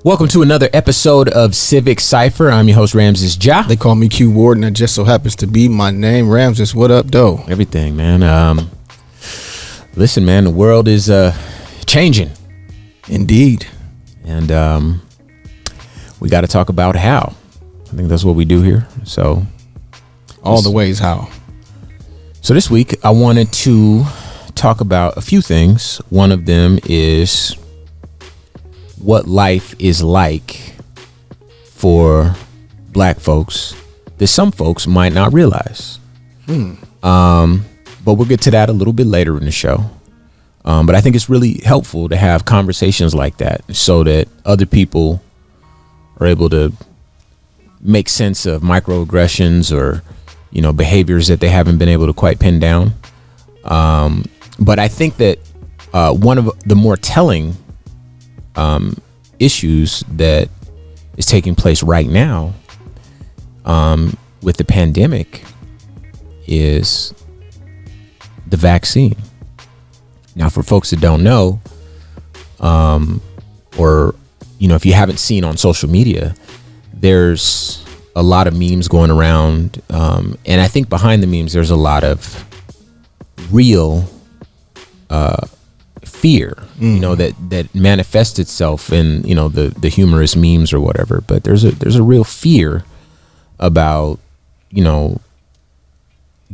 Welcome to another episode of Civic Cipher. I'm your host, Ramses Ja. They call me Q Ward, and that just so happens to be my name. Ramses, what up, though? Everything, man. Listen, man, the world is changing. Indeed. And we got to talk about how. I think that's what we do here. So, all the ways how. So this week, I wanted to talk about a few things. One of them is what life is like for black folks that some folks might not realize. But we'll get to that a little bit later in the show. But I think it's really helpful to have conversations like that so that other people are able to make sense of microaggressions or, behaviors that they haven't been able to quite pin down. But I think that one of the more telling issues that is taking place right now with the pandemic is the vaccine. Now, for folks that don't know, or if you haven't seen on social media, there's a lot of memes going around, and I think behind the memes there's a lot of real fear, that manifests itself in the humorous memes or whatever. But there's a real fear about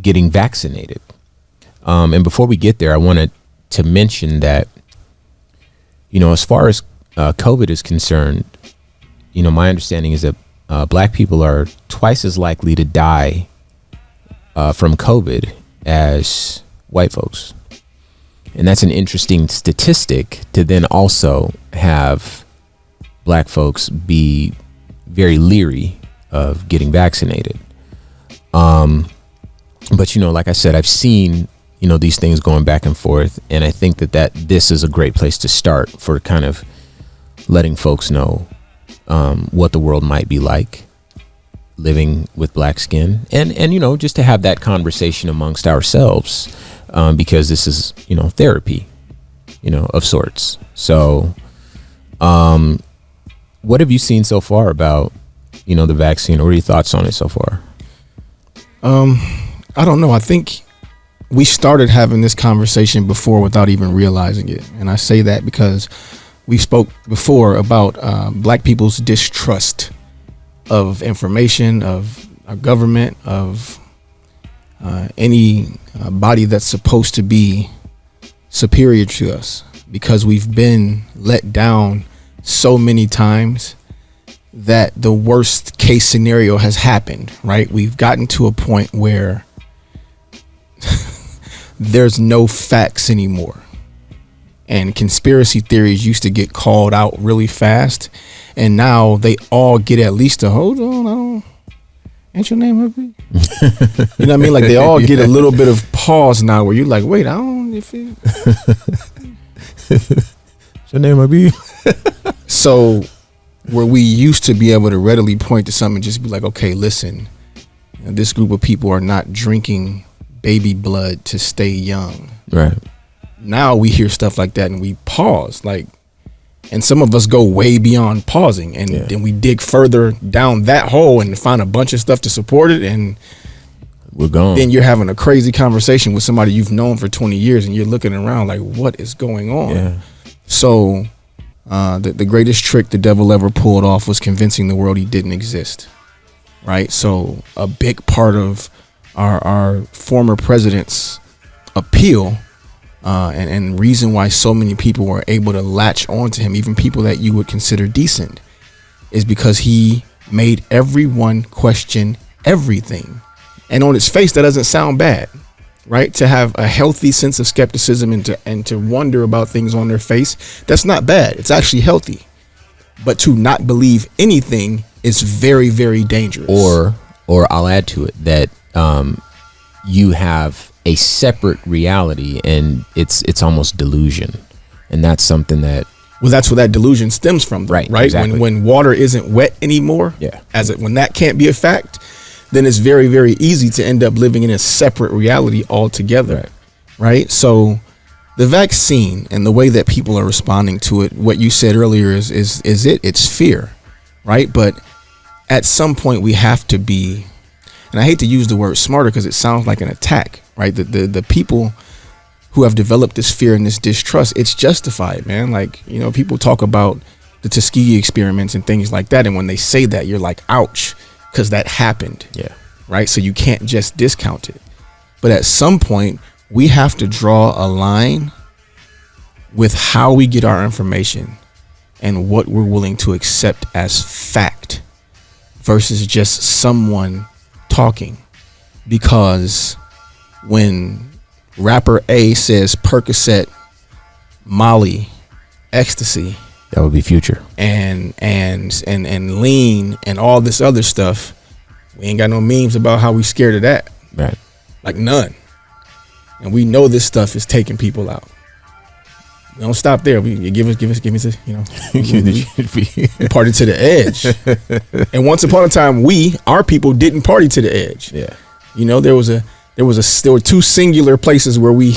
getting vaccinated. And before we get there, I wanted to mention that as far as COVID is concerned, my understanding is that black people are twice as likely to die from COVID as white folks. And that's an interesting statistic to then also have black folks be very leery of getting vaccinated. But, like I said, I've seen, these things going back and forth. And I think that this is a great place to start for kind of letting folks know what the world might be like living with black skin and just to have that conversation amongst ourselves. Because this is, therapy, of sorts. So, what have you seen so far about, the vaccine? What are your thoughts on it so far? I don't know. I think we started having this conversation before without even realizing it. And I say that because we spoke before about black people's distrust of information, of our government, of any body that's supposed to be superior to us, because we've been let down so many times that the worst case scenario has happened, right? We've gotten to a point where there's no facts anymore, and conspiracy theories used to get called out really fast, and now they all get at least a hold on, ain't your name Happy? You know what I mean? Like they all get a little bit of pause now where you're like, wait, I don't if it your name Happy? So where we used to be able to readily point to something and just be like, okay, listen, this group of people are not drinking baby blood to stay young. Right. Now we hear stuff like that and we pause, and some of us go way beyond pausing, and then we dig further down that hole and find a bunch of stuff to support it, and we're gone. Then you're having a crazy conversation with somebody you've known for 20 years, and you're looking around like, what is going on? Yeah. So the greatest trick the devil ever pulled off was convincing the world he didn't exist, right? So a big part of our former president's appeal and reason why so many people were able to latch onto him, even people that you would consider decent, is because he made everyone question everything. And on its face, that doesn't sound bad, right? To have a healthy sense of skepticism and to wonder about things on their face, that's not bad. It's actually healthy. But to not believe anything is very, very dangerous. Or I'll add to it that you have a separate reality, and it's almost delusion, and that's something that that's where that delusion stems from, though, right? Exactly. When water isn't wet anymore, when that can't be a fact, then it's very, very easy to end up living in a separate reality altogether, right? So the vaccine and the way that people are responding to it, what you said earlier it's fear, right? But at some point we have to be, and I hate to use the word smarter because it sounds like an attack, right? The people who have developed this fear and this distrust, it's justified, man. Like, you know, people talk about the Tuskegee experiments and things like that, and when they say that, you're like, ouch, because that happened. Yeah. Right? So you can't just discount it. But at some point, we have to draw a line with how we get our information and what we're willing to accept as fact versus just someone talking. Because when rapper A says Percocet, Molly, ecstasy, that would be Future, and lean and all this other stuff, we ain't got no memes about how we scared of that. right? Like none. And we know this stuff is taking people out. We don't stop there. We give us, you know, we party to the edge. And once upon a time, our people didn't party to the edge. Yeah. You know, there were two singular places where we,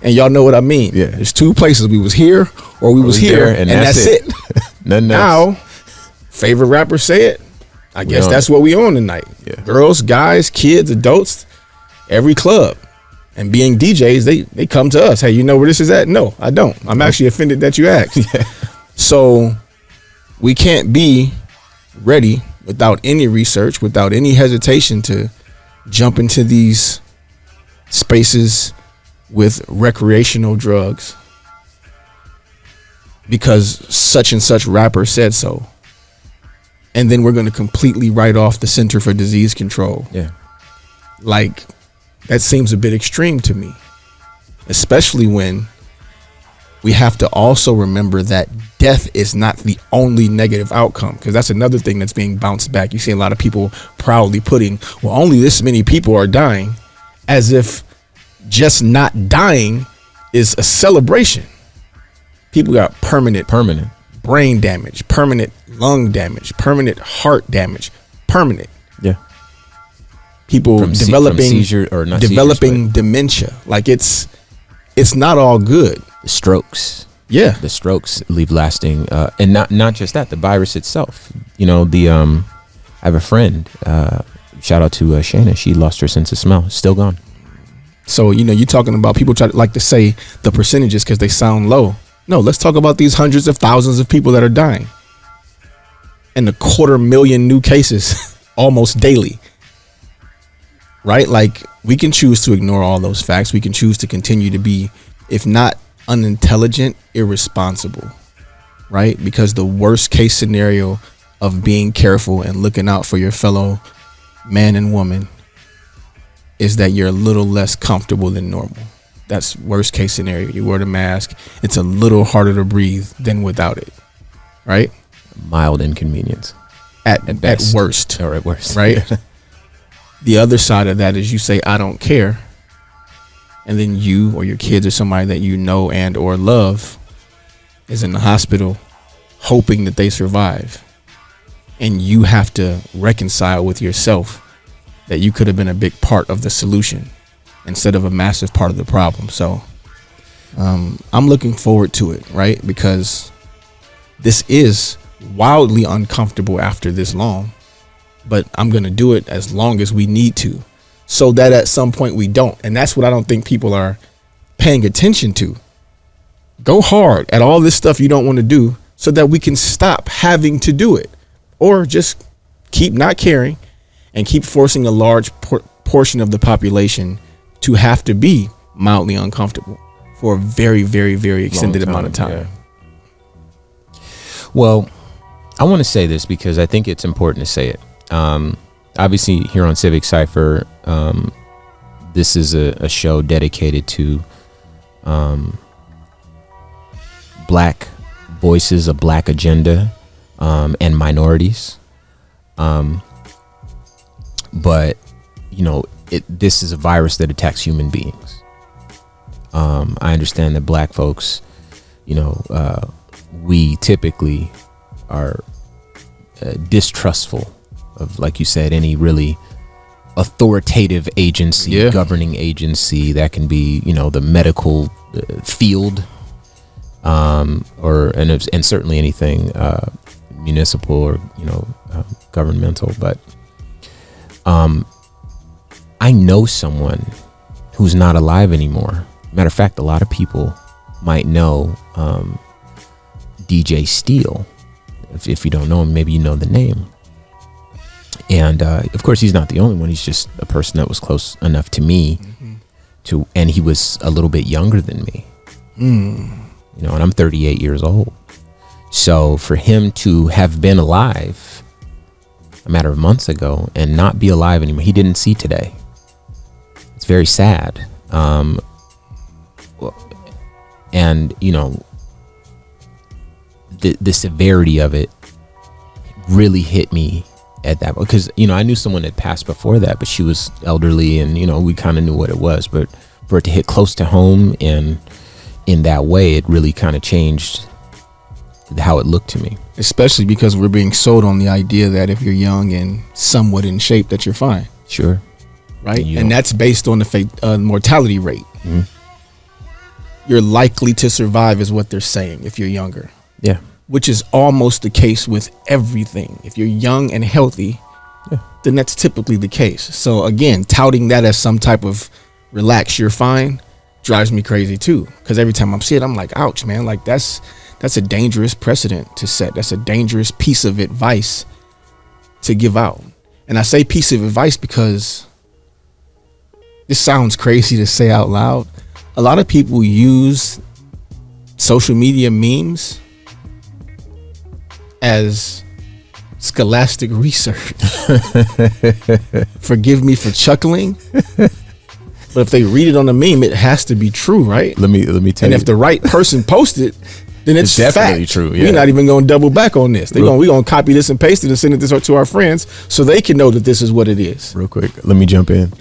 and y'all know what I mean. Yeah. There's two places. We was here or we was here, there, and that's it. Nothing Now, else. favorite rapper say it. I guess that's what we on tonight. Yeah. Girls, guys, kids, adults, every club. And being DJs, they come to us. Hey, you know where this is at? No, I don't. I'm actually offended that you asked. Yeah. So we can't be ready without any research, without any hesitation to jump into these spaces with recreational drugs because such and such rapper said so. And then we're going to completely write off the Center for Disease Control. Yeah. Like, that seems a bit extreme to me, especially when we have to also remember that death is not the only negative outcome, because that's another thing that's being bounced back. You see a lot of people proudly putting, well, only this many people are dying, as if just not dying is a celebration. People got permanent brain damage, permanent lung damage, permanent heart damage, permanent. Yeah. People developing seizures, dementia. Like it's not all good. the strokes. Yeah. The strokes leave lasting, and not just that, the virus itself. You know, I have a friend, shout out to Shana, she lost her sense of smell, still gone. So, you know, you're talking about people like to say the percentages because they sound low. No, let's talk about these hundreds of thousands of people that are dying and the 250,000 new cases almost daily. Right? Like, we can choose to ignore all those facts. We can choose to continue to be, if not unintelligent, irresponsible. Right? Because the worst case scenario of being careful and looking out for your fellow man and woman is that you're a little less comfortable than normal. That's worst case scenario. You wear the mask. It's a little harder to breathe than without it. Right? Mild inconvenience. At worst. Or at worst. Right? The other side of that is you say, I don't care. And then you or your kids or somebody that you know and or love is in the hospital hoping that they survive. And you have to reconcile with yourself that you could have been a big part of the solution instead of a massive part of the problem. So I'm looking forward to it, right? Because this is wildly uncomfortable after this long. But I'm going to do it as long as we need to, so that at some point we don't. And that's what I don't think people are paying attention to. Go hard at all this stuff you don't want to do so that we can stop having to do it, or just keep not caring and keep forcing a large portion of the population to have to be mildly uncomfortable for a very, very, very extended amount of time. Yeah. Well, I want to say this because I think it's important to say it. Obviously here on Civic Cipher, this is a show dedicated to black voices, a black agenda, and minorities. But you know, this is a virus that attacks human beings. I understand that black folks, you know, we typically are distrustful of, like you said, any really authoritative agency, governing agency. That can be, you know, the medical field, and certainly anything municipal or governmental. But I know someone who's not alive anymore. Matter of fact, a lot of people might know DJ Steele. If you don't know him, maybe you know the name. And of course, he's not the only one. He's just a person that was close enough to me and he was a little bit younger than me. And I'm 38 years old. So for him to have been alive a matter of months ago and not be alive anymore, he didn't see today. It's very sad. And the severity of it really hit me at that, because I knew someone that passed before that, but she was elderly, and we kind of knew what it was. But for it to hit close to home and in that way, it really kind of changed how it looked to me. Especially because we're being sold on the idea that if you're young and somewhat in shape, that you're fine. Sure. Right. And that's based on the mortality rate. Mm-hmm. You're likely to survive is what they're saying if you're younger. Yeah. Which is almost the case with everything. If you're young and healthy, then that's typically the case. So again, touting that as some type of relax, you're fine, drives me crazy too. Because every time I see it, I'm like, ouch, man. Like that's a dangerous precedent to set. That's a dangerous piece of advice to give out. And I say piece of advice because this sounds crazy to say out loud. A lot of people use social media memes as scholastic research. Forgive me for chuckling, but if they read it on a meme, it has to be true, right? Let me tell you. And if the right person posted, then it's definitely fact. True. Yeah. We're not even going to double back on this. We're going to copy this and paste it and send it to our friends so they can know that this is what it is. Real quick, let me jump in.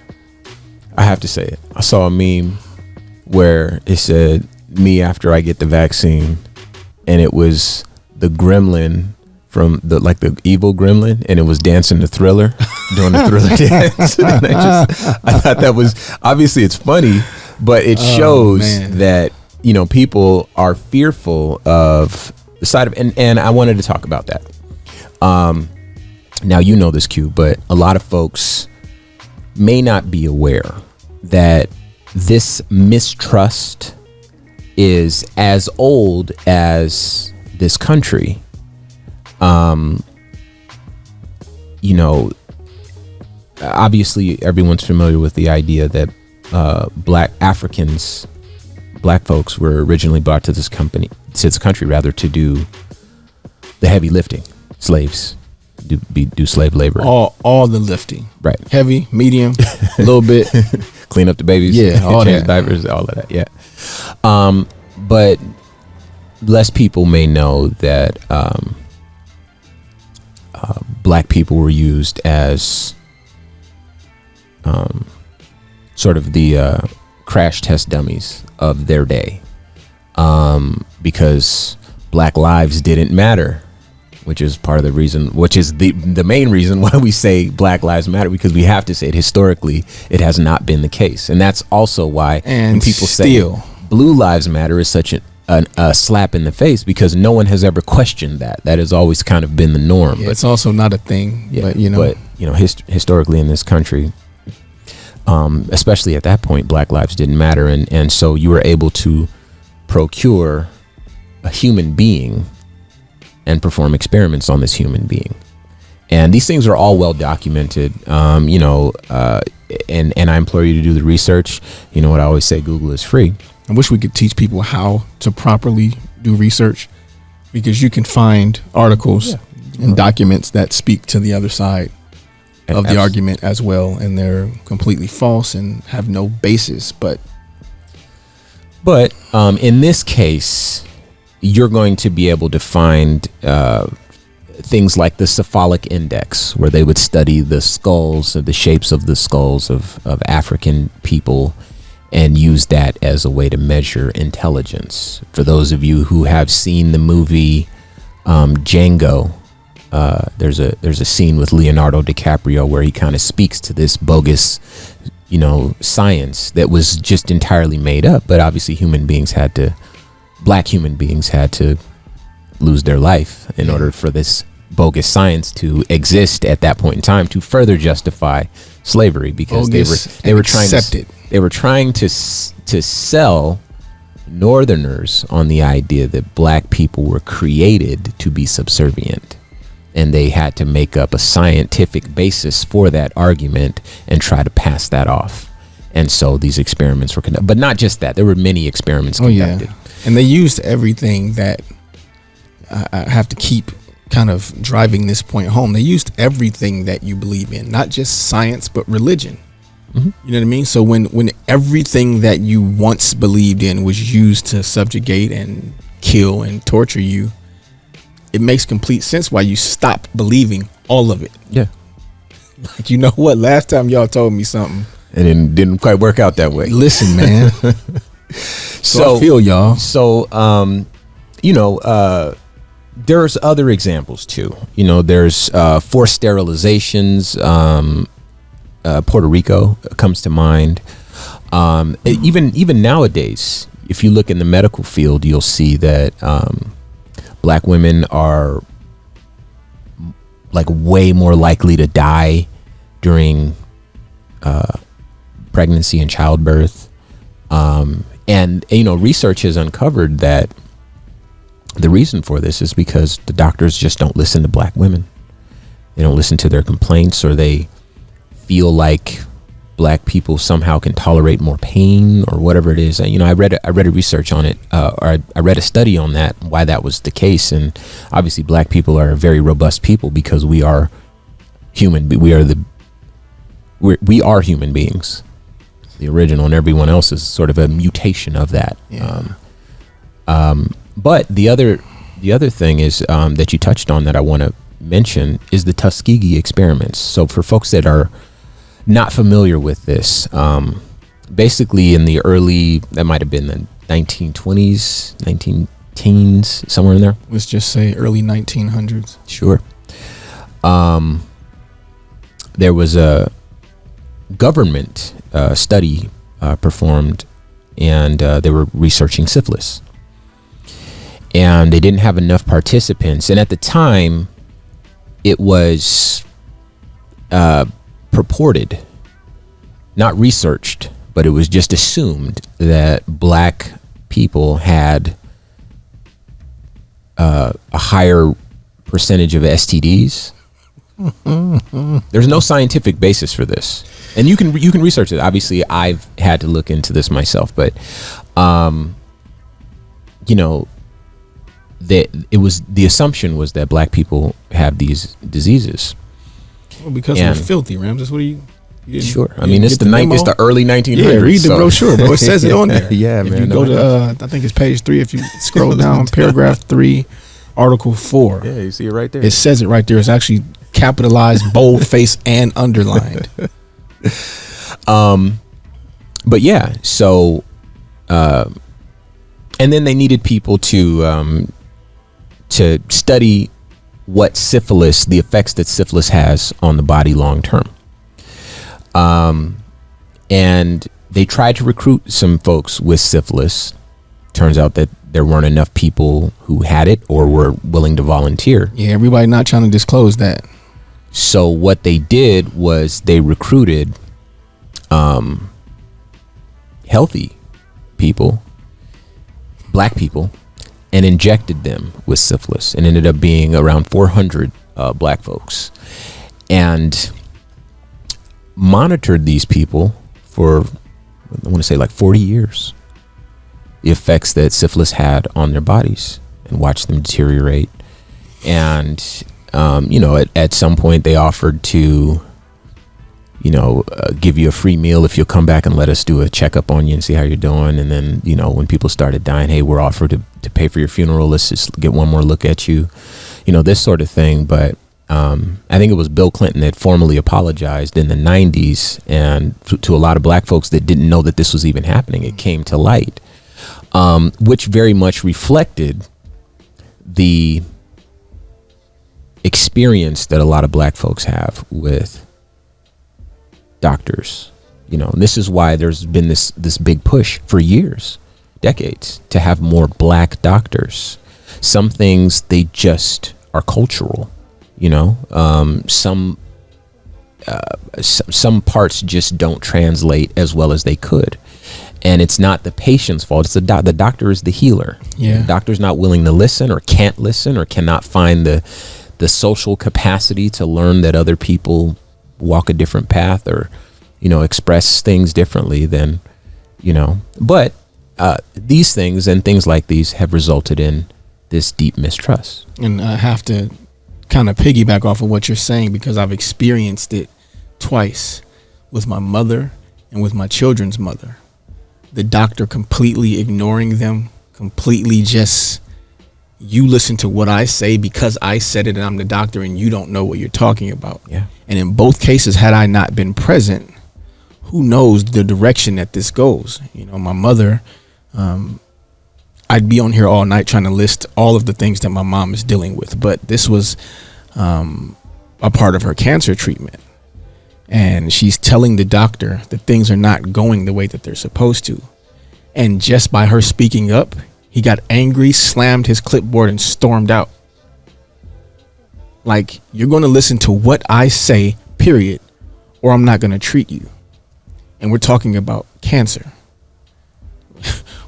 I have to say it. I saw a meme where it said, "Me after I get the vaccine," and it was the gremlin from the evil gremlin, and it was dancing the Thriller, doing the Thriller dance. And I thought that was, obviously it's funny, but it shows that people are fearful of the side of, and I wanted to talk about that. Now this, Q, but a lot of folks may not be aware that this mistrust is as old as this country. Obviously everyone's familiar with the idea that black folks were originally brought to this country to do the heavy lifting. Slaves do slave labor. All the lifting. Right. Heavy, medium, a little bit. Clean up the babies. Yeah, all that. Diapers, all of that. Yeah. But less people may know that black people were used as sort of the crash test dummies of their day, because black lives didn't matter, which is part of the reason, which is the main reason why we say Black Lives Matter, because we have to say it historically, it has not been the case. And that's also why when people say Blue Lives Matter is such a slap in the face, because no one has ever questioned that. That has always kind of been the norm. Yeah, but it's also not a thing. Yeah, but historically in this country, especially at that point, black lives didn't matter. And so you were able to procure a human being and perform experiments on this human being. And these things are all well documented, and I implore you to do the research. You know what I always say, Google is free. I wish we could teach people how to properly do research, because you can find articles and documents that speak to the other side of the argument as well, and they're completely false and have no basis. But in this case, you're going to be able to find things like the cephalic index, where they would study the skulls, or the shapes of the skulls of African people, and use that as a way to measure intelligence. For those of you who have seen the movie Django, there's a scene with Leonardo DiCaprio where he kind of speaks to this bogus science that was just entirely made up. But obviously black human beings had to lose their life in order for this bogus science to exist at that point in time to further justify slavery, because they were trying to sell Northerners on the idea that black people were created to be subservient, and they had to make up a scientific basis for that argument and try to pass that off. And so these experiments were conducted, but not just that. There were many experiments conducted. And they used everything that I have to keep kind of driving this point home. They used everything that you believe in, not just science, but religion. Mm-hmm. You know what I mean? So when everything that you once believed in was used to subjugate and kill and torture you, it makes complete sense why you stop believing all of it. Yeah. Like, you know what? Last time y'all told me something, and it didn't quite work out that way. Listen, man. So I feel y'all. So, there's other examples too. There's forced sterilizations. Puerto Rico comes to mind. Even nowadays, if you look in the medical field, you'll see that black women are like way more likely to die during pregnancy and childbirth. And research has uncovered that the reason for this is because the doctors just don't listen to black women. They don't listen to their complaints, or they feel like black people somehow can tolerate more pain or whatever it is. I read a research on it, or I read a study on that, why that was the case. And obviously black people are a very robust people because we are human. We are human beings. The original, and everyone else is sort of a mutation of that. Yeah. But the other thing is that you touched on that I want to mention is the Tuskegee experiments. So for folks that are not familiar with this, basically in the early, that might have been the 1920s, 19-teens, somewhere in there. Let's just say early 1900s. Sure. There was a government study performed, and they were researching syphilis. And they didn't have enough participants. And at the time, it was purported, not researched, but it was just assumed that black people had a higher percentage of STDs. There's no scientific basis for this. And you can research it. Obviously, I've had to look into this myself, but the assumption was that black people have these diseases. Well, because we're filthy, Rams. That's what you sure. I mean, it's the early 1900s. Yeah, read the brochure, bro. It says it on there. Yeah, if man. You go to, I think it's page 3. If you scroll down, paragraph 3, article 4. Yeah, you see it right there. It says it right there. It's actually capitalized, boldface, and underlined. But yeah, so, and then they needed people to study what syphilis, the effects that syphilis has on the body long term. And they tried to recruit some folks with syphilis. Turns out that there weren't enough people who had it or were willing to volunteer. Yeah, everybody not trying to disclose that. So what they did was they recruited healthy people, black people, and injected them with syphilis, and ended up being around 400 black folks, and monitored these people for, I want to say, like 40 years, the effects that syphilis had on their bodies, and watched them deteriorate. And at some point they offered to give you a free meal if you'll come back and let us do a checkup on you and see how you're doing. And then, when people started dying, hey, we're offered to pay for your funeral. Let's just get one more look at you, this sort of thing. But I think it was Bill Clinton that formally apologized in the 90s. And to a lot of black folks that didn't know that this was even happening, it came to light, which very much reflected the experience that a lot of black folks have with doctors, You know, and this is why there's been this big push for years, decades, to have more black doctors. Some things, they just are cultural, you know. Some parts just don't translate as well as they could. And it's not the patient's fault. It's the doctor is the healer. Yeah. The doctor's not willing to listen, or can't listen, or cannot find the social capacity to learn that other people walk a different path, or, you know, express things differently than, you know. But these things and things like these have resulted in this deep mistrust. And I have to kind of piggyback off of what you're saying, because I've experienced it twice with my mother and with my children's mother. The doctor completely ignoring them, completely just, you listen to what I say because I said it and I'm the doctor, and you don't know what you're talking about. Yeah. And in both cases, had I not been present, who knows the direction that this goes? You know, my mother, I'd be on here all night trying to list all of the things that my mom is dealing with, but this was a part of her cancer treatment. And she's telling the doctor that things are not going the way that they're supposed to. And just by her speaking up, he got angry, slammed his clipboard, and stormed out. Like, you're going to listen to what I say, period, or I'm not going to treat you. And we're talking about cancer.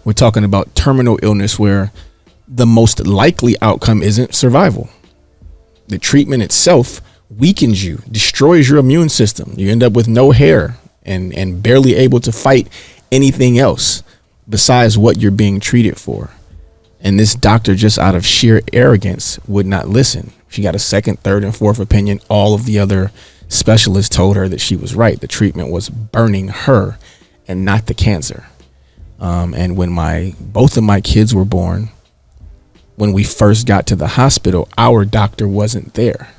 We're talking about terminal illness where the most likely outcome isn't survival. The treatment itself weakens you, destroys your immune system. You end up with no hair and barely able to fight anything else besides what you're being treated for. And this doctor, just out of sheer arrogance, would not listen. She got a second, third, and fourth opinion. All of the other specialists told her that she was right. The treatment was burning her and not the cancer. And when both of my kids were born, when we first got to the hospital, our doctor wasn't there.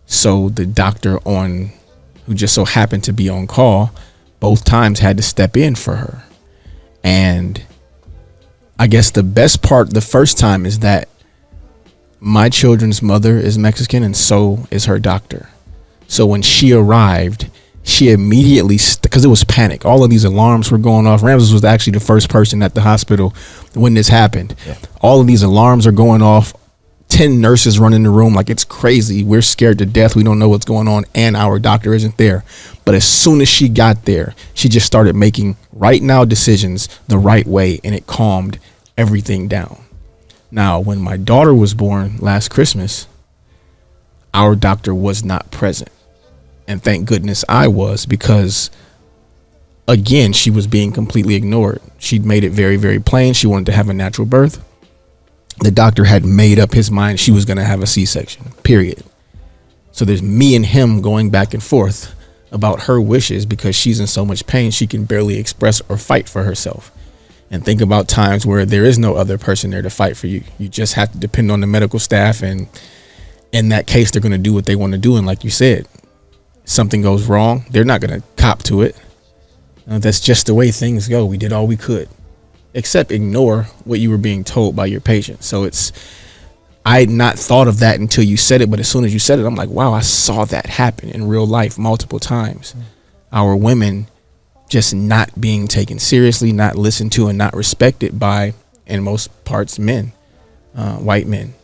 So the doctor who just so happened to be on call both times had to step in for her. And I guess the best part the first time is that my children's mother is Mexican, and so is her doctor. So when she arrived, she immediately, because it was panic, all of these alarms were going off. Ramses was actually the first person at the hospital when this happened. Yeah. All of these alarms are going off. 10 nurses run in the room like it's crazy. We're scared to death. We don't know what's going on, and our doctor isn't there. But as soon as she got there, she just started making right now decisions the right way, and it calmed everything down. Now, when my daughter was born last Christmas, our doctor was not present. And thank goodness I was, because again, she was being completely ignored. She'd made it very, very plain. She wanted to have a natural birth. The doctor had made up his mind she was going to have a C-section, period. So there's me and him going back and forth about her wishes, because she's in so much pain she can barely express or fight for herself. And think about times where there is no other person there to fight for you. You just have to depend on the medical staff, and in that case, they're going to do what they want to do. And like you said, something goes wrong, they're not going to cop to it. That's just the way things go. We did all we could, except ignore what you were being told by your patient. So I had not thought of that until you said it, but as soon as you said it, I'm like, wow, I saw that happen in real life multiple times. Our women just not being taken seriously, not listened to, and not respected by, in most parts, men, white men.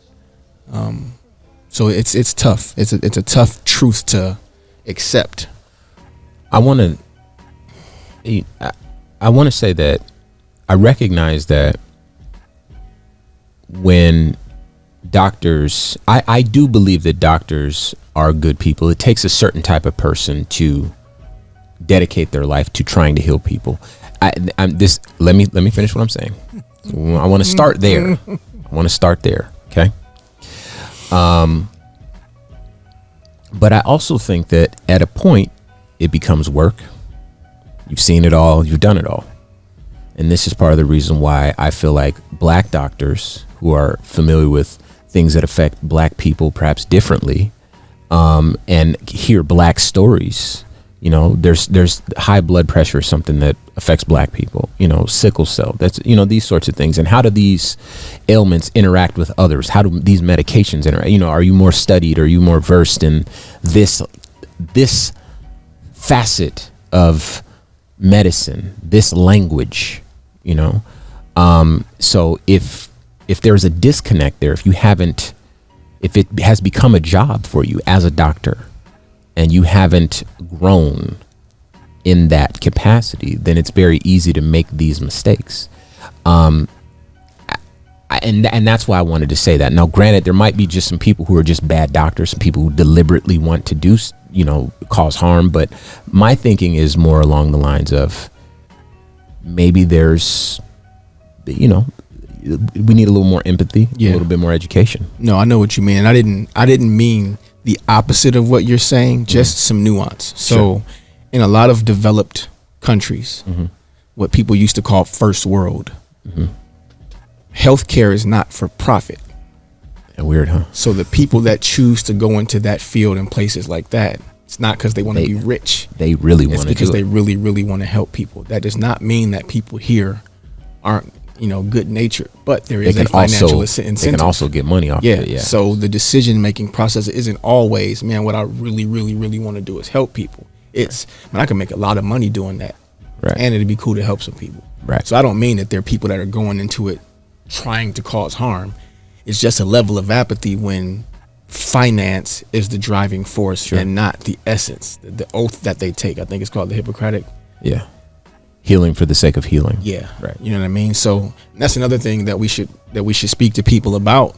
So it's tough. It's a tough truth to accept. I want to say that I recognize that when doctors, I do believe that doctors are good people. It takes a certain type of person to dedicate their life to trying to heal people. Let me finish what I'm saying. I want to start there. Okay. But I also think that at a point it becomes work. You've seen it all. You've done it all. And this is part of the reason why I feel like black doctors who are familiar with things that affect black people perhaps differently, and hear black stories. You know, there's high blood pressure, something that affects black people, you know, sickle cell, that's, you know, these sorts of things. And how do these ailments interact with others? How do these medications interact? You know, are you more studied? Are you more versed in this facet of medicine, this language, you know. So if there's a disconnect there, if it has become a job for you as a doctor and you haven't grown in that capacity, then it's very easy to make these mistakes. And that's why I wanted to say that. Now, granted, there might be just some people who are just bad doctors, some people who deliberately want to do, cause harm. But my thinking is more along the lines of maybe there's, we need a little more empathy, a little bit more education. No, I know what you mean. And I didn't mean the opposite of what you're saying, just some nuance. So in a lot of developed countries, what people used to call first world, healthcare is not for profit. Weird, huh? So the people that choose to go into that field in places like that, it's not because they want to be rich. They really want to do it. It's because they really, really want to help people. That does not mean that people here aren't, good natured, but there is a financial incentive. They can also get money off of it. Yeah. So the decision-making process isn't always, man, what I really, really, really want to do is help people. It's, man, I can make a lot of money doing that. Right. And it'd be cool to help some people. Right. So I don't mean that there are people that are going into it trying to cause harm. It's just a level of apathy when finance is the driving force and not the essence, the oath that they take. I think it's called the Hippocratic. Yeah. Healing for the sake of healing. Yeah. Right. You know what I mean? So that's another thing that we should speak to people about.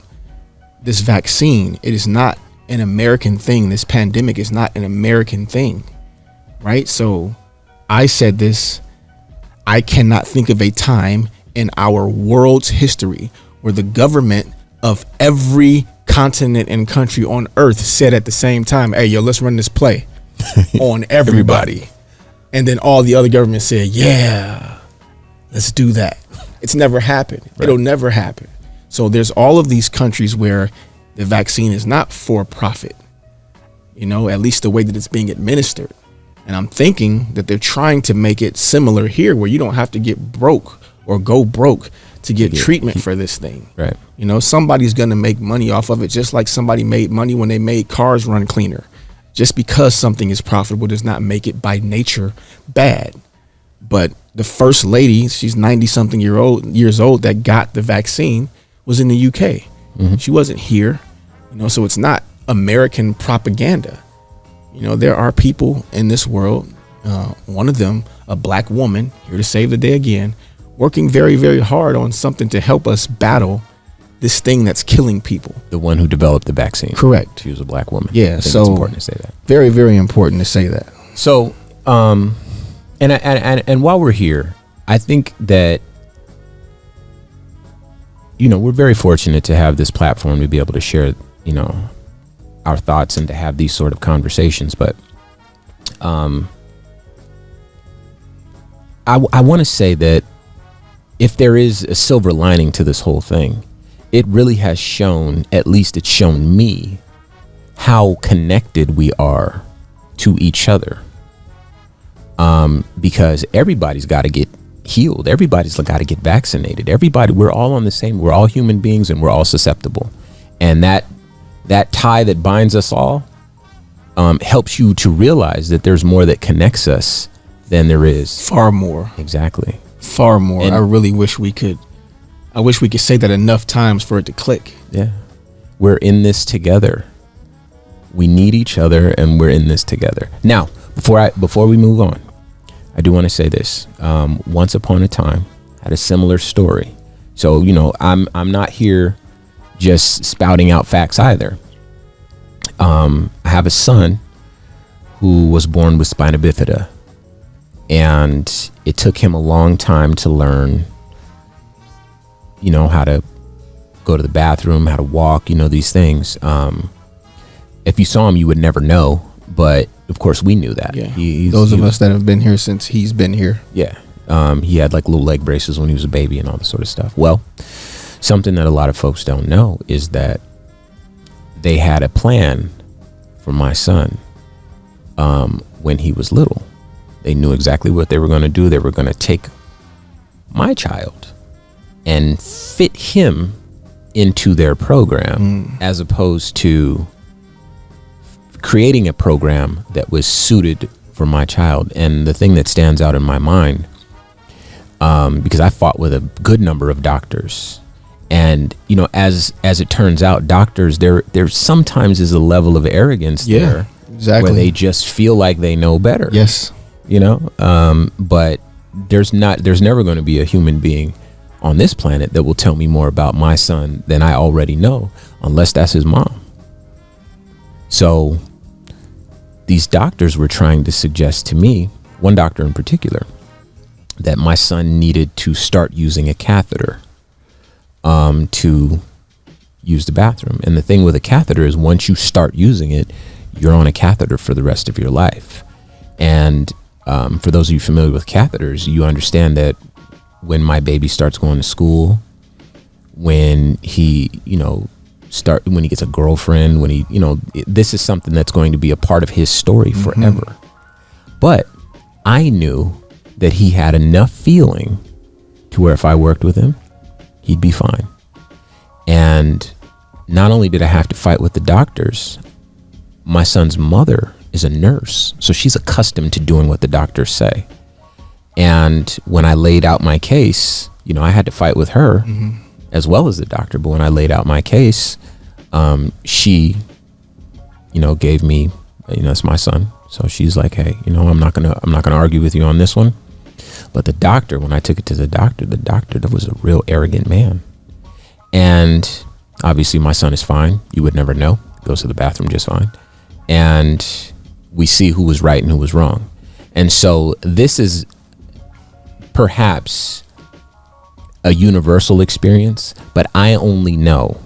This vaccine, it is not an American thing. This pandemic is not an American thing. Right? So I said this, I cannot think of a time in our world's history where the government of every continent and country on earth said at the same time, hey, yo, let's run this play on everybody. And then all the other governments said, yeah, let's do that. It's never happened. Right. It'll never happen. So there's all of these countries where the vaccine is not for profit, at least the way that it's being administered. And I'm thinking that they're trying to make it similar here where you don't have to get broke or go broke to get treatment for this thing. Right. Somebody's going to make money off of it, just like somebody made money when they made cars run cleaner. Just because something is profitable does not make it by nature bad. But the first lady, she's 90-something years old that got the vaccine, was in the UK. She wasn't here, so it's not American propaganda. There are people in this world, one of them, a black woman, here to save the day again, working very, very hard on something to help us battle this thing that's killing people. The one who developed the vaccine. Correct. She was a black woman. Yeah. I think so it's important to say that. Very, very important to say that. So, and while we're here, I think that, we're very fortunate to have this platform to be able to share, our thoughts and to have these sort of conversations. But, I want to say that if there is a silver lining to this whole thing, it really has shown, at least it's shown me, how connected we are to each other. Because everybody's got to get healed. Everybody's got to get vaccinated. We're all on the same, we're all human beings and we're all susceptible. And that tie that binds us all helps you to realize that there's more that connects us than there is. Far more. Exactly. Far more. And I really wish we could say that enough times for it to click. Yeah. We're in this together. We need each other and we're in this together. Now, before we move on, I do want to say this. Once upon a time, I had a similar story. So, I'm not here just spouting out facts either. I have a son who was born with spina bifida, and it took him a long time to learn, how to go to the bathroom, how to walk, these things. If you saw him, you would never know. But of course, we knew that. Yeah. Those of us that have been here since he's been here. Yeah. He had little leg braces when he was a baby and all this sort of stuff. Well, something that a lot of folks don't know is that they had a plan for my son when he was little. They knew exactly what they were going to do. They were going to take my child and fit him into their program as opposed to creating a program that was suited for my child. And the thing that stands out in my mind, because I fought with a good number of doctors, and as it turns out, doctors, there sometimes is a level of arrogance there, exactly, where they just feel like they know better. Yes. But there's never going to be a human being on this planet that will tell me more about my son than I already know, unless that's his mom. So these doctors were trying to suggest to me, one doctor in particular, that my son needed to start using a catheter to use the bathroom. And the thing with a catheter is, once you start using it, you're on a catheter for the rest of your life. And for those of you familiar with catheters, you understand that when my baby starts going to school, when he, when he gets a girlfriend, when he, this is something that's going to be a part of his story forever. But I knew that he had enough feeling to where if I worked with him, he'd be fine. And not only did I have to fight with the doctors, my son's mother is a nurse, so she's accustomed to doing what the doctors say. And when I laid out my case, I had to fight with her as well as the doctor. But when I laid out my case, she, gave me, it's my son. So she's like, hey, I'm not gonna argue with you on this one. But the doctor, when I took it to the doctor that was a real arrogant man. And obviously my son is fine. You would never know. Goes to the bathroom just fine. And we see who was right and who was wrong. And so this is perhaps a universal experience, but I only know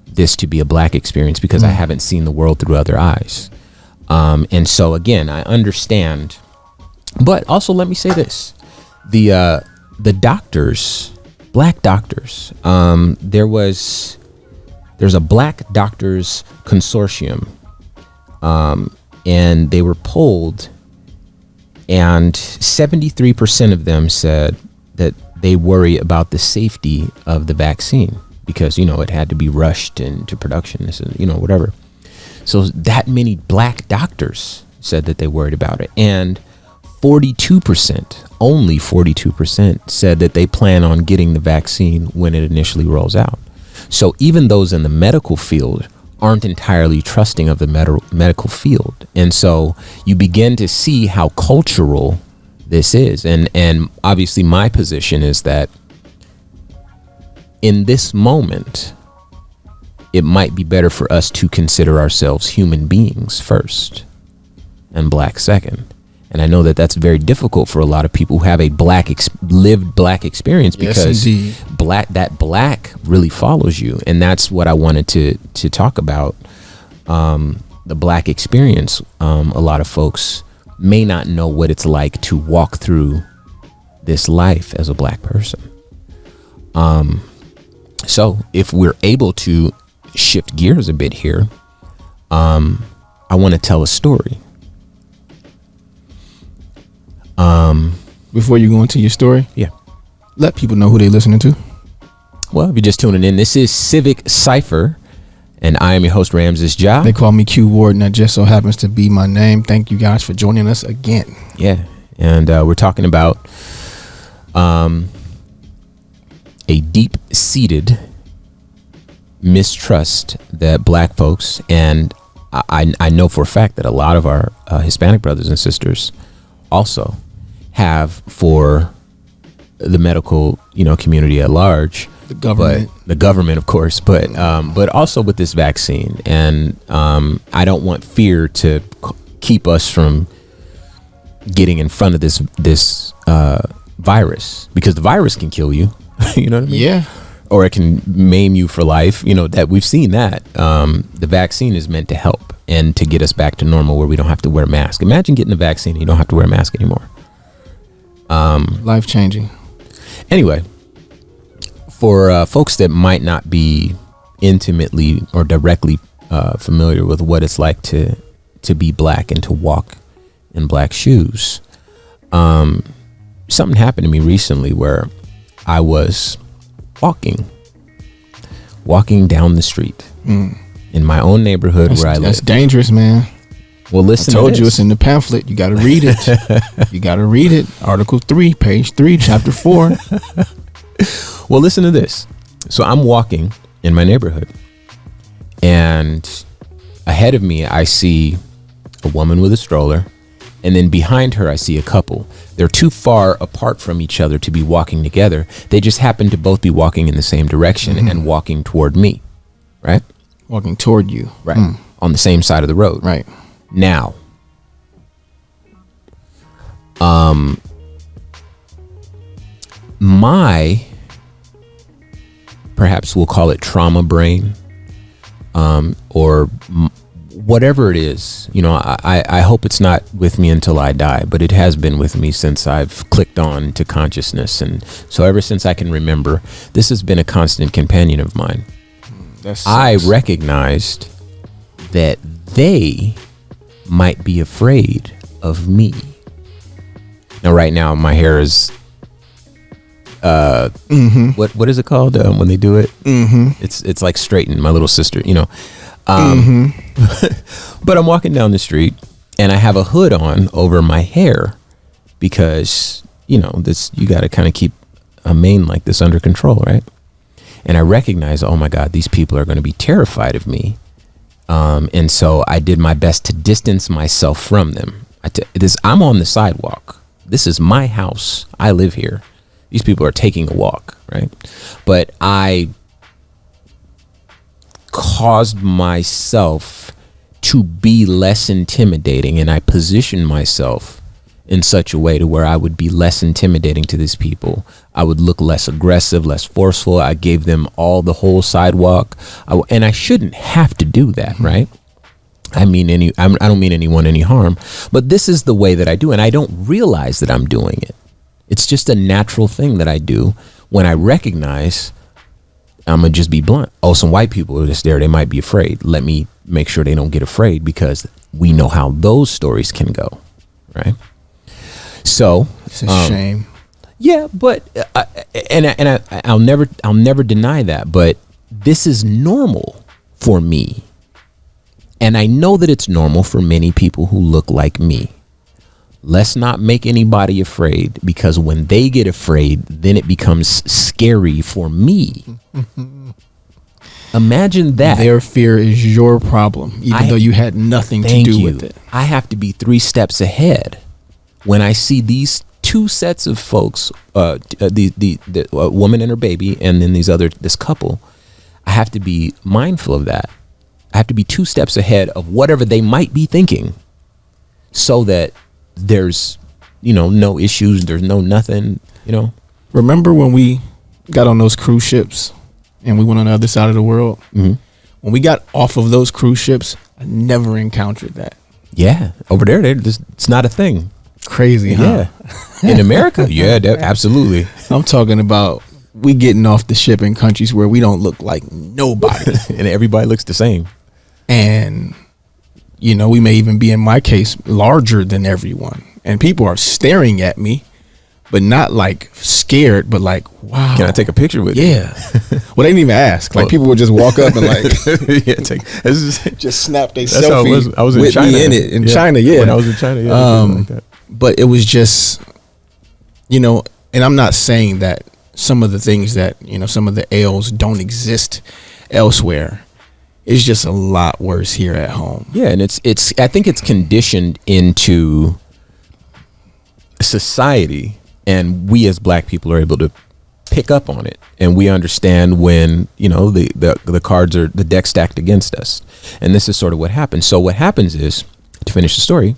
this to be a black experience because I haven't seen the world through other eyes. And so again, I understand, but also let me say this, the doctors, black doctors, there's a black doctors consortium, and they were polled, and 73% of them said that they worry about the safety of the vaccine because, it had to be rushed into production, whatever. So that many black doctors said that they worried about it. And 42%, only 42% said that they plan on getting the vaccine when it initially rolls out. So even those in the medical field aren't entirely trusting of the medical field. And so you begin to see how cultural this is. And obviously my position is that in this moment, it might be better for us to consider ourselves human beings first and black second. And I know that that's very difficult for a lot of people who have a lived black experience, because black really follows you. And that's what I wanted to talk about. The black experience. A lot of folks may not know what it's like to walk through this life as a black person. So if we're able to shift gears a bit here, I want to tell a story. Before you go into your story, let people know who they listening to. Well, if you're just tuning in, this is Civic Cipher, and I am your host, Ramses Ja. They call me Q Ward, and that just so happens to be my name. Thank you guys for joining us again. Yeah, and we're talking about a deep-seated mistrust that black folks, and I know for a fact that a lot of our Hispanic brothers and sisters also have for the medical, community at large, the government, of course, but also with this vaccine. And I don't want fear to keep us from getting in front of this virus, because the virus can kill you. You know what I mean? Yeah. Or it can maim you for life. That we've seen that. The vaccine is meant to help and to get us back to normal, where we don't have to wear a mask. Imagine getting a vaccine and you don't have to wear a mask anymore. Life changing. Anyway, for folks that might not be intimately or directly familiar with what it's like to be black and to walk in black shoes, something happened to me recently where I was walking down the street in my own neighborhood where I live. That's dangerous, man. Well, listen. I told you it's in the pamphlet. You got to read it. You got to read it. Article 3, page 3, chapter 4. Well, listen to this. So I'm walking in my neighborhood, and ahead of me, I see a woman with a stroller, and then behind her, I see a couple. They're too far apart from each other to be walking together. They just happen to both be walking in the same direction and walking toward me, right? Walking toward you. Right. On the same side of the road. Right. Now, my, perhaps we'll call it trauma brain, or whatever it is, you know, I hope it's not with me until I die, but it has been with me since I've clicked on to consciousness. And so ever since I can remember, this has been a constant companion of mine. I recognized that they might be afraid of me. Now, right now, my hair is, what is it called when they do it? It's like straightened. My little sister, you know. But I'm walking down the street and I have a hood on over my hair because, you know, this, you got to kind of keep a mane like this under control, right? And I recognize, oh my God, these people are going to be terrified of me. And so I did my best to distance myself from them. I'm on the sidewalk. This is my house. I live here. These people are taking a walk, right? But I caused myself to be less intimidating, and I positioned myself in such a way to where I would be less intimidating to these people. I would look less aggressive, less forceful. I gave them all the whole sidewalk, and I shouldn't have to do that, right? I don't mean anyone any harm, but this is the way that I do, and I don't realize that I'm doing it. It's just a natural thing that I do when I recognize. I'm gonna just be blunt. Oh, some white people are just there. They might be afraid. Let me make sure they don't get afraid, because we know how those stories can go, right? So it's a shame. Yeah, but I'll never deny that. But this is normal for me, and I know that it's normal for many people who look like me. Let's not make anybody afraid, because when they get afraid, then it becomes scary for me. Imagine that. Their fear is your problem, even though you had nothing to do with it. I have to be 3 steps ahead when I see these two sets of folks, the woman and her baby, and then this couple. I have to be mindful of that. I have to be 2 steps ahead of whatever they might be thinking, so that there's, no issues. There's nothing. Remember when we got on those cruise ships and we went on the other side of the world? Mm-hmm. When we got off of those cruise ships, I never encountered that. Yeah, over there, it's not a thing. Crazy, huh? Yeah. In America, yeah, absolutely. I'm talking about we getting off the ship in countries where we don't look like nobody, and everybody looks the same. And we may even be, in my case, larger than everyone, and people are staring at me, but not like scared, but like, wow. Can I take a picture with you? Yeah. Well, they didn't even ask. Like, people would just walk up and like, just snap their selfie. I was in with China. Me in it in China. Yeah. When I was in China. Yeah. Like that. But it was just, and I'm not saying that some of the things that, some of the ails don't exist elsewhere. It's just a lot worse here at home. Yeah, and I think it's conditioned into society, and we as black people are able to pick up on it, and we understand when the cards are the deck stacked against us. And this is sort of what happens. So what happens is, to finish the story,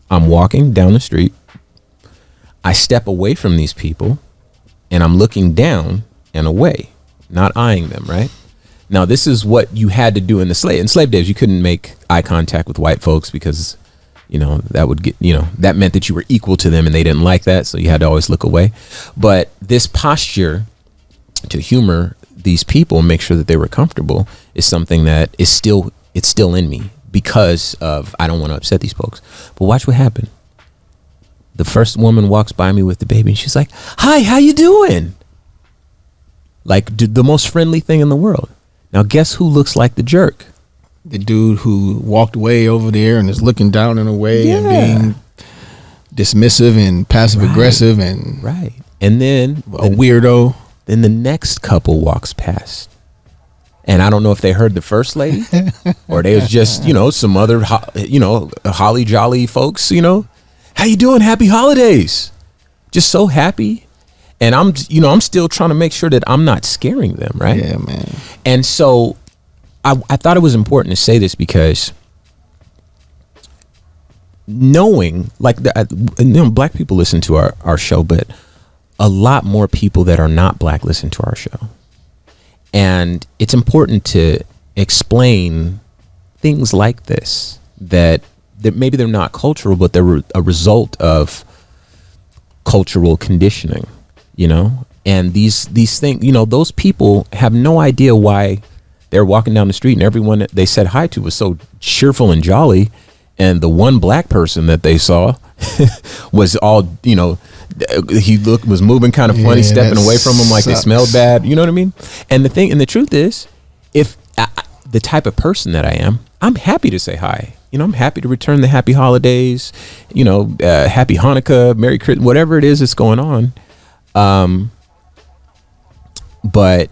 I'm walking down the street, I step away from these people, and I'm looking down and away, not eyeing them, right? Now, this is what you had to do in slave days. You couldn't make eye contact with white folks because, that would get, that meant that you were equal to them and they didn't like that. So you had to always look away. But this posture to humor these people and make sure that they were comfortable is something that it's still in me, because of, I don't want to upset these folks. But watch what happened. The first woman walks by me with the baby and she's like, "Hi, how you doing?" Like, the most friendly thing in the world. Now, guess who looks like the jerk? the dude who walked way over there and is looking down in a way and being dismissive and passive aggressive and and then a weirdo. Then the next couple walks past, and I don't know if they heard the first lady or they was just some other holly jolly folks. How you doing? Happy holidays. Just so happy. And I'm still trying to make sure that I'm not scaring them, right? Yeah, man. And so I thought it was important to say this because knowing, black people listen to our show, but a lot more people that are not black listen to our show. And it's important to explain things like this, that maybe they're not cultural, but they're a result of cultural conditioning, and these things, those people have no idea why they're walking down the street and everyone that they said hi to was so cheerful and jolly. And the one black person that they saw was all, was moving kind of funny, stepping away from them like they smelled bad. You know what I mean? And the truth is, if the type of person that I am, I'm happy to say hi. I'm happy to return the happy holidays, happy Hanukkah, Merry Christmas, whatever it is that's going on. But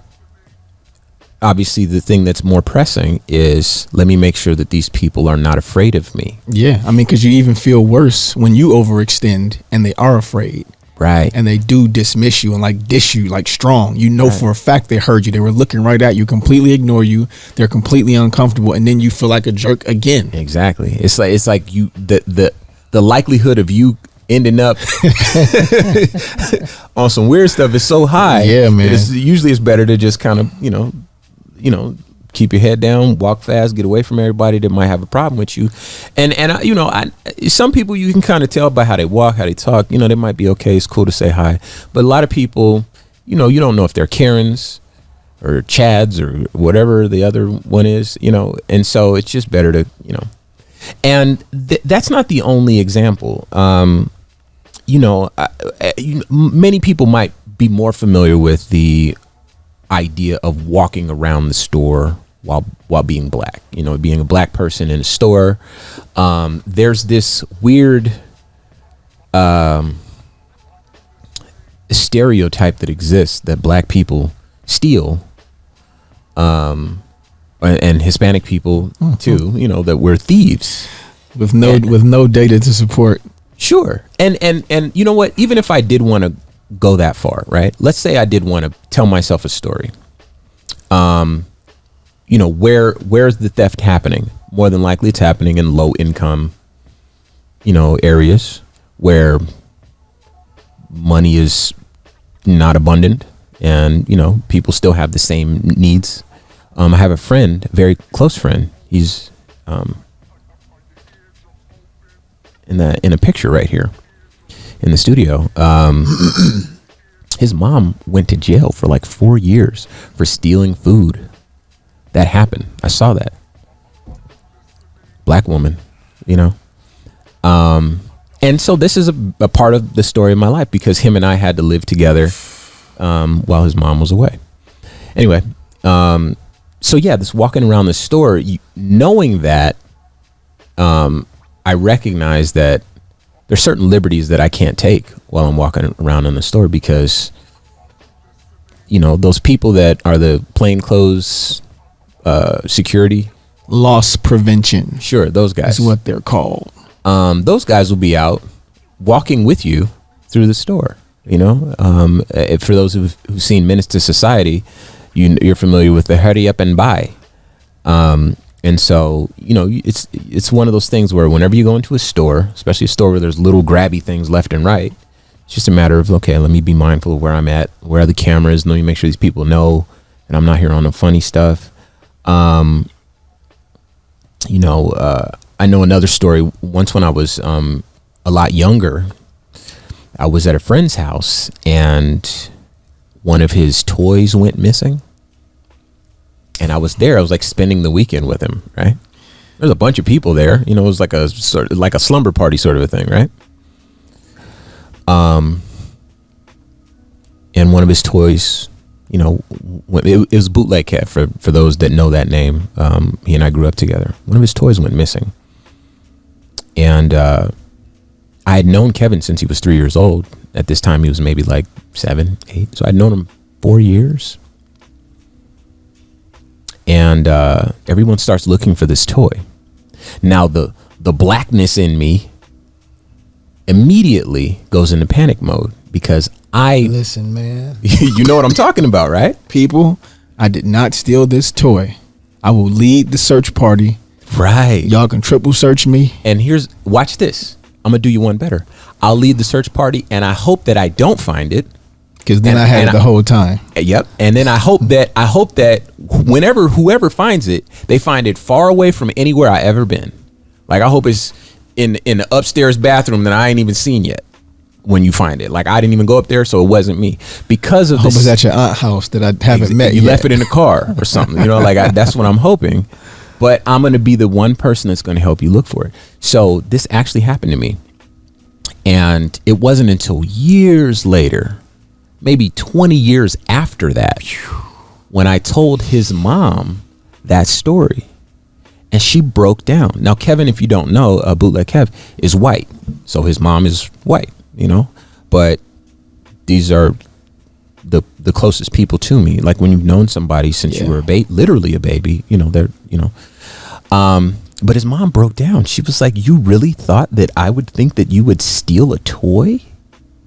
obviously the thing that's more pressing is, let me make sure that these people are not afraid of me. Yeah. I mean, because you even feel worse when you overextend and they are afraid. Right. And they do dismiss you and dish you strong. For a fact they heard you. They were looking right at you, completely ignore you. They're completely uncomfortable. And then you feel like a jerk again. Exactly. It's like you, the likelihood of you ending up on some weird stuff is so high. Yeah, man. Usually it's better to just kind of, keep your head down, walk fast, get away from everybody that might have a problem with you. And some people you can kind of tell by how they walk, how they talk, they might be okay. It's cool to say hi. But a lot of people, you don't know if they're Karens or Chads or whatever the other one is, and so it's just better to, and that's not the only example. Many people might be more familiar with the idea of walking around the store while being black, being a black person in a store. There's this weird stereotype that exists that black people steal, and Hispanic people too, that we're thieves with no data to support. Sure. And you know what, even if I did want to go that far, right? Let's say I did want to tell myself a story. Where's the theft happening? More than likely it's happening in low income, areas where money is not abundant and, people still have the same needs. I have a friend, a very close friend. He's in a picture right here in the studio. His mom went to jail for 4 years for stealing food. That happened. I saw that. Black woman, and so this is a part of the story of my life because him and I had to live together while his mom was away. Anyway, so yeah, this walking around the store, knowing that, I recognize that there's certain liberties that I can't take while I'm walking around in the store because, those people that are the plainclothes security. Loss prevention. Sure, those guys. That's what they're called. Those guys will be out walking with you through the store. For those who've seen Menace to Society, you're familiar with the hurry up and buy. And so, it's one of those things where whenever you go into a store, especially a store where there's little grabby things left and right, it's just a matter of, okay, let me be mindful of where I'm at, where are the cameras, let me make sure these people know that I'm not here on the funny stuff. I know another story. Once when I was a lot younger, I was at a friend's house and one of his toys went missing. And I was there. I was spending the weekend with him, right? There's a bunch of people there. It was like a slumber party sort of a thing, right? And one of his toys you know, it was Bootleg Kev for those that know that name. He and I grew up together. One of his toys went missing, and I had known Kevin since he was 3 years old. At this time, he was maybe like 7, 8. So I'd known him 4 years. And everyone starts looking for this toy. Now, the blackness in me immediately goes into panic mode because Listen, man. You know what I'm talking about, right? People, I did not steal this toy. I will lead the search party. Right. Y'all can triple search me. And watch this. I'm going to do you one better. I'll lead the search party, and I hope that I don't find it. Because then I had it the whole time. Yep. And then I hope that whoever finds it, they find it far away from anywhere I ever been. Like, I hope it's in the upstairs bathroom that I ain't even seen yet when you find it. Like, I didn't even go up there, so it wasn't me. Because of I hope it's at your aunt's house that I haven't met you yet. left it in the car or something. You know, like that's what I'm hoping. But I'm going to be the one person that's going to help you look for it. So this actually happened to me. And it wasn't until years later, maybe 20 years after that, when I told his mom that story. And she broke down. Now, Kevin, if you don't know, Bootleg Kev is white. So his mom is white, you know. But these are the closest people to me. Like when you've known somebody since you were literally a baby, you know, they're, you know. But his mom broke down. She was like, you really thought that I would think that you would steal a toy?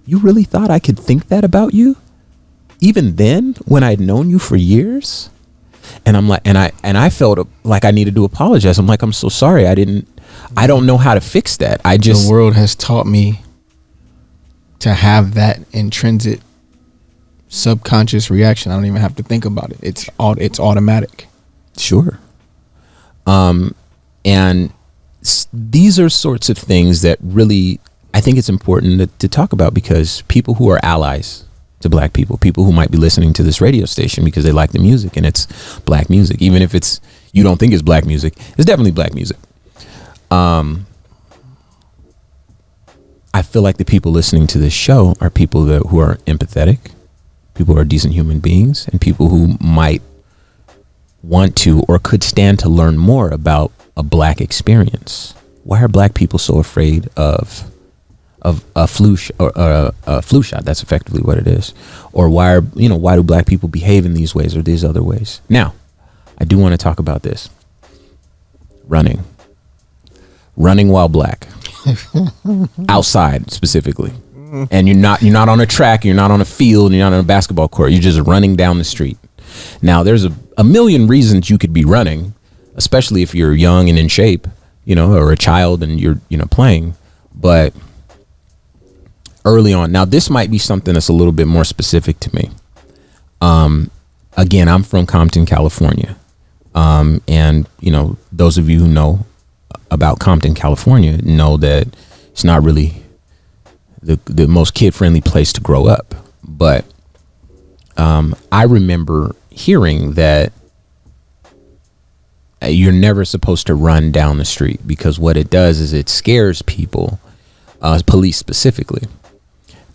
You really thought I could think that about you? Even then, when I'd known you for years? And I'm like, and I felt like I needed to apologize. I'm like, I'm so sorry. I don't know how to fix that. The world has taught me to have that intrinsic subconscious reaction. I don't even have to think about it. It's automatic. Sure. And these are sorts of things that really, I think it's important to talk about, because people who are allies to black people who might be listening to this radio station because they like the music and it's black music, even if you don't think it's black music, it's definitely black music. I feel like the people listening to this show are people who are empathetic, people who are decent human beings, and people who might want to or could stand to learn more about a black experience. Why are black people so afraid of a flu shot? That's effectively what it is. Or why do black people behave in these ways or these other ways? Now, I do want to talk about this. Running while black. Outside specifically. And you're not on a track, you're not on a field, you're not on a basketball court, you're just running down the street. Now, there's a million reasons you could be running, especially if you're young and in shape, you know, or a child and you're, you know, playing. But early on, now this might be something that's a little bit more specific to me. Again, I'm from Compton, California. And, you know, those of you who know about Compton, California know that it's not really the most kid-friendly place to grow up. But I remember hearing that you're never supposed to run down the street, because what it does is it scares people, police specifically.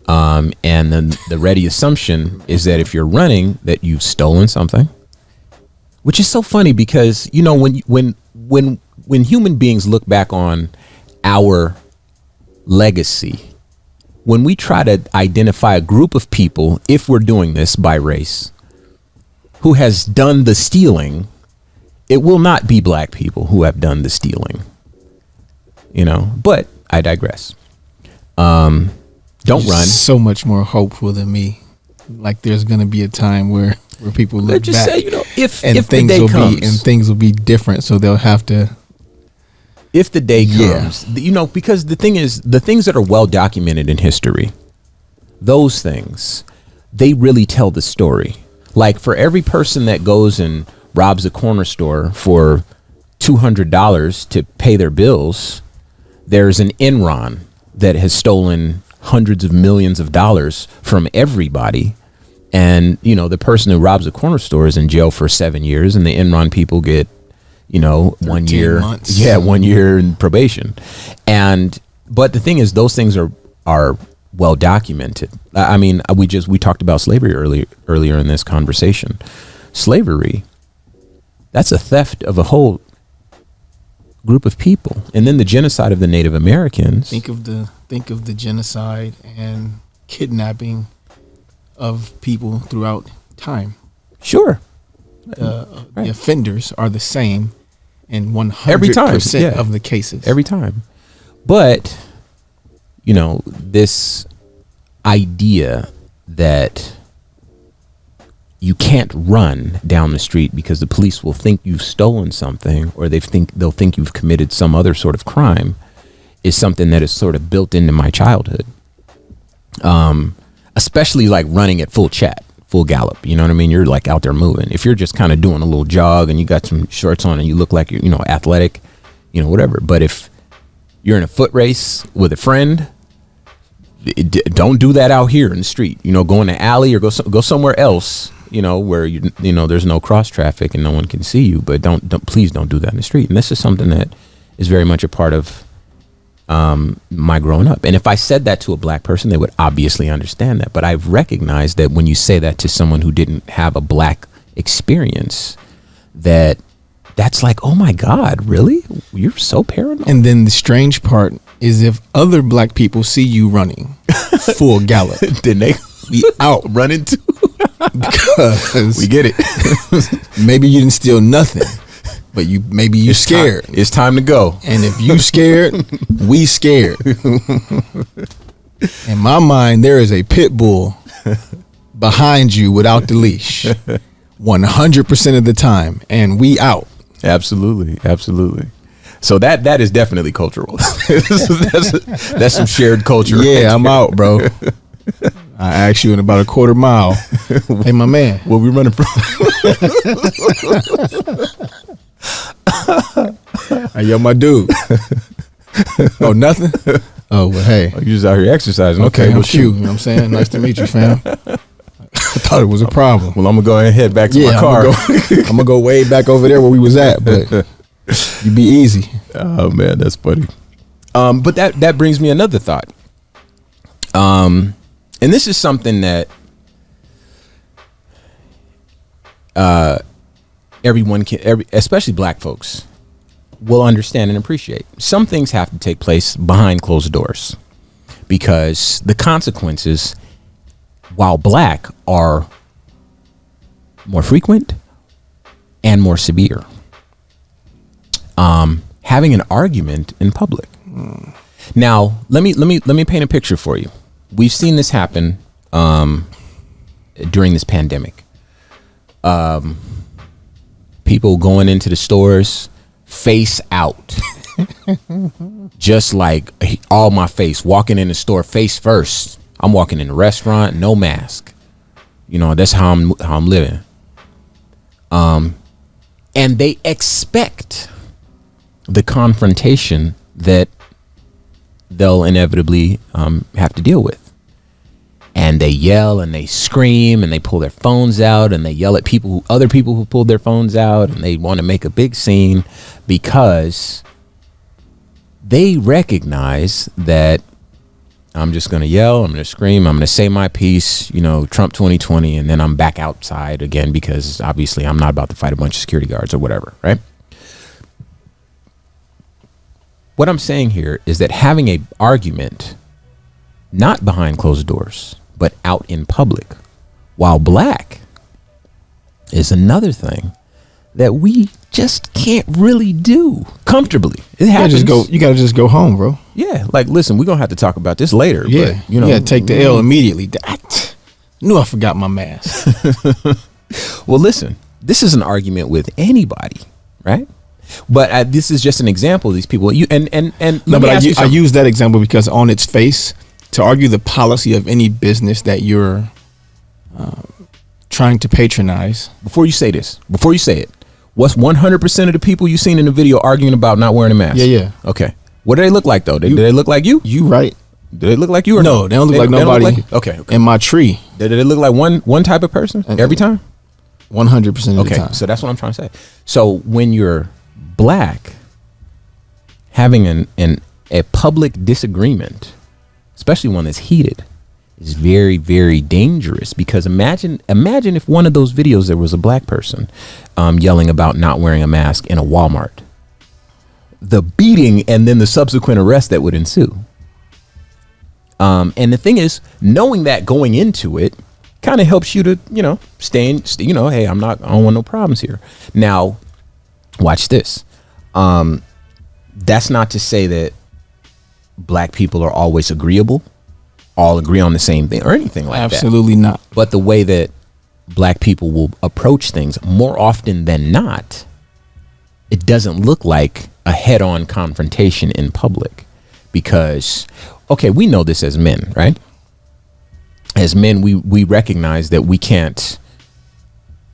And then the ready assumption is that if you're running, that you've stolen something, which is so funny because, you know, when human beings look back on our legacy, when we try to identify a group of people, if we're doing this by race, who has done the stealing, it will not be black people who have done the stealing, you know, but I digress. Don't run. So much more hopeful than me. Like there's going to be a time where people look just back, say, you know, if things the day will comes, be, and things will be different. So they'll have to. If the day comes, you know, because the thing is, the things that are well documented in history, those things, they really tell the story. Like for every person that goes and robs a corner store for $200 to pay their bills, there's an Enron that has stolen hundreds of millions of dollars from everybody. And, you know, the person who robs a corner store is in jail for 7 years, and the Enron people get, you know, 1 year. Months. Yeah, 1 year in probation. But the thing is, those things are well documented. I mean, we talked about slavery earlier in this conversation. Slavery, that's a theft of a whole group of people, and then the genocide of the Native Americans. Think of the genocide and kidnapping of people throughout time. Sure, The offenders are the same in 100% every time of the cases. every time. But you know, this idea that you can't run down the street because the police will think you've stolen something, or they'll think you've committed some other sort of crime, is something that is sort of built into my childhood. Especially like running at full gallop. You know what I mean? You're like out there moving. If you're just kind of doing a little jog and you got some shorts on and you look like you're, you know, athletic, you know, whatever. But if you're in a foot race with a friend, don't do that out here in the street. You know, go in the alley or go somewhere else, you know, where you know there's no cross traffic and no one can see you. But please don't do that in the street. And this is something that is very much a part of my growing up. And if I said that to a black person, they would obviously understand that. But I've recognized that when you say that to someone who didn't have a black experience, that's like, oh my God, really? You're so paranoid. And then the strange part is if other black people see you running full gallop, then they be out running too. Because we get it. Maybe you didn't steal nothing, but maybe you scared. It's time to go. And if you scared, we scared. In my mind, there is a pit bull behind you without the leash 100% of the time, and we out. Absolutely. So that is definitely cultural. that's some shared culture. Yeah, I'm out, bro. I asked you in about a quarter mile. Hey, my man, where we running from? Hey, yo, my dude. Oh, nothing? Oh, well, hey. Oh, you just out here exercising. Okay, well, I'm cute. You know what I'm saying? Nice to meet you, fam. I thought it was a problem. Well, I'm going to go ahead and head back to my car. I'm going to go way back over there where we was at, but you be easy. Oh, man, that's funny. But that brings me another thought. And this is something that everyone especially black folks, will understand and appreciate. Some things have to take place behind closed doors because the consequences, while black, are more frequent and more severe. Having an argument in public. Now, let me paint a picture for you. We've seen this happen during this pandemic. People going into the stores face out, just like all my face, walking in the store face first. I'm walking in the restaurant, no mask. You know, that's how I'm living. And they expect the confrontation that they'll inevitably have to deal with. And they yell and they scream and they pull their phones out and they yell at other people who pulled their phones out, and they want to make a big scene because they recognize that I'm just going to yell, I'm going to scream, I'm going to say my piece, you know, Trump 2020, and then I'm back outside again because obviously I'm not about to fight a bunch of security guards or whatever, right? What I'm saying here is that having an argument, not behind closed doors, but out in public, while black, is another thing that we just can't really do comfortably. It happens. You gotta just go home, bro. Yeah, like, listen, we're gonna have to talk about this later. Yeah, but, you know, take the L immediately. I knew I forgot my mask. Well, listen, this is an argument with anybody, right? But this is just an example of these people. I use that example because on its face, to argue the policy of any business that you're trying to patronize. Before you say it, what's 100% of the people you seen in the video arguing about not wearing a mask? Yeah. Okay. What do they look like though? Do they look like you? You right. Do they look like you or no? They don't look like nobody. Okay. In my tree. Do they look like one type of person every time? 100% of the time. So that's what I'm trying to say. So when you're black, having a public disagreement especially one that's heated, is very, very dangerous. Because imagine if one of those videos there was a black person yelling about not wearing a mask in a Walmart. The beating and then the subsequent arrest that would ensue. And the thing is, knowing that going into it kind of helps you to, hey, I don't want no problems here. Now, watch this. That's not to say that black people are always agreeable, all agree on the same thing or anything like that. Absolutely not. But the way that black people will approach things more often than not, it doesn't look like a head-on confrontation in public. Because, okay, we know this as men, right? As men, we recognize that we can't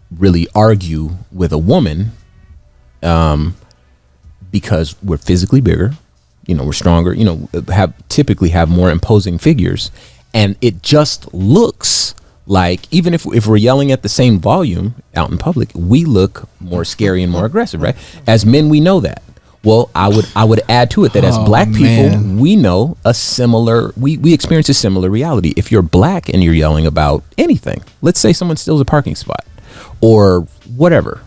really argue with a woman because we're physically bigger, we're stronger, typically have more imposing figures. And it just looks like, even if we're yelling at the same volume out in public, we look more scary and more aggressive, right? As men, we know that. Well, I would add to it that as black people, we know we experience a similar reality. If you're black and you're yelling about anything, let's say someone steals a parking spot or whatever.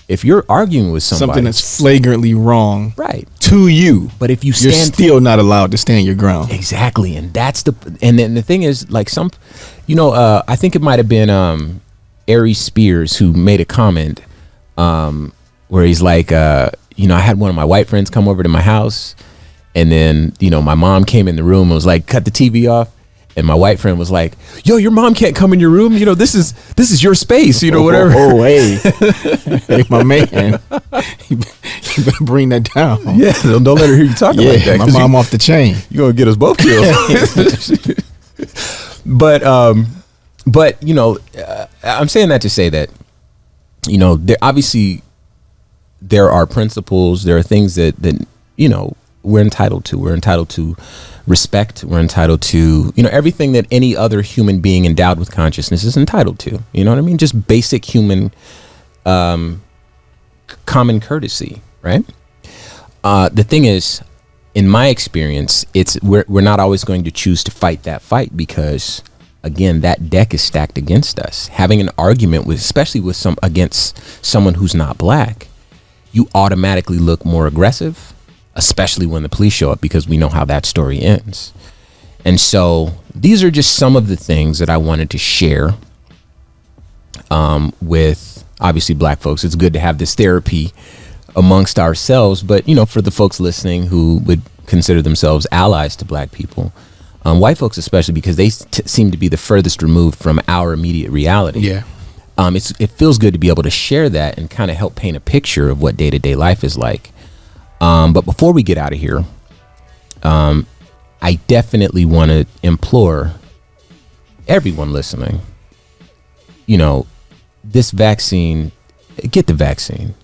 If you're arguing with something that's flagrantly wrong, right, to you, but if you're still not allowed to stand your ground. Exactly, and then the thing is, like I think it might have been Ari Spears who made a comment where he's like, I had one of my white friends come over to my house, and then my mom came in the room and was like, cut the TV off. And my white friend was like, yo, your mom can't come in your room. This is your space, whatever. Oh, hey. Hey, my man. You better bring that down. Yeah, don't let her hear you talking like that. My mom off the chain. You're going to get us both killed. But I'm saying that to say that, there are principles, there are things that we're entitled to. We're entitled to respect. We're entitled to, everything that any other human being endowed with consciousness is entitled to. You know what I mean? Just basic human common courtesy, right? The thing is, in my experience, we're not always going to choose to fight that fight because, again, that deck is stacked against us. Having an argument especially against someone who's not black, you automatically look more aggressive, especially when the police show up, because we know how that story ends. And so these are just some of the things that I wanted to share with obviously black folks. It's good to have this therapy amongst ourselves, but for the folks listening who would consider themselves allies to black people, white folks especially, because they seem to be the furthest removed from our immediate reality. Yeah. It feels good to be able to share that and kind of help paint a picture of what day-to-day life is like. But before we get out of here, I definitely want to implore everyone listening, this vaccine, get the vaccine,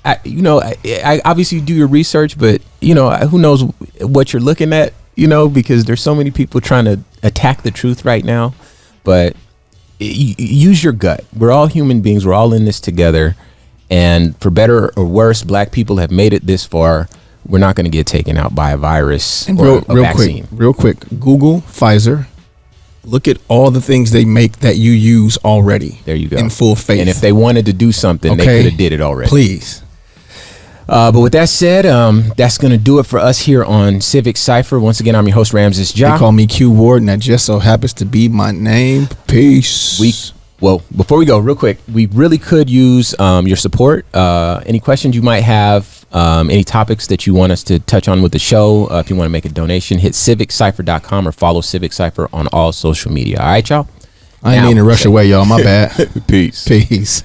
I obviously do your research, but who knows what you're looking at, because there's so many people trying to attack the truth right now, but use your gut. We're all human beings. We're all in this together. And for better or worse, black people have made it this far. We're not going to get taken out by a virus or a vaccine. Real quick. Google Pfizer. Look at all the things they make that you use already. There you go. In full faith. And if they wanted to do something, they could have did it already. Please. But with that said, that's going to do it for us here on Civic Cipher. Once again, I'm your host, Ramses Ja. They call me Q Ward, and that just so happens to be my name. Peace. Well, before we go, real quick, we really could use your support. Any questions you might have, any topics that you want us to touch on with the show, if you want to make a donation, hit civiccipher.com or follow Civic Cipher on all social media. All right, y'all? I ain't mean to rush away, y'all. My bad. Peace. Peace.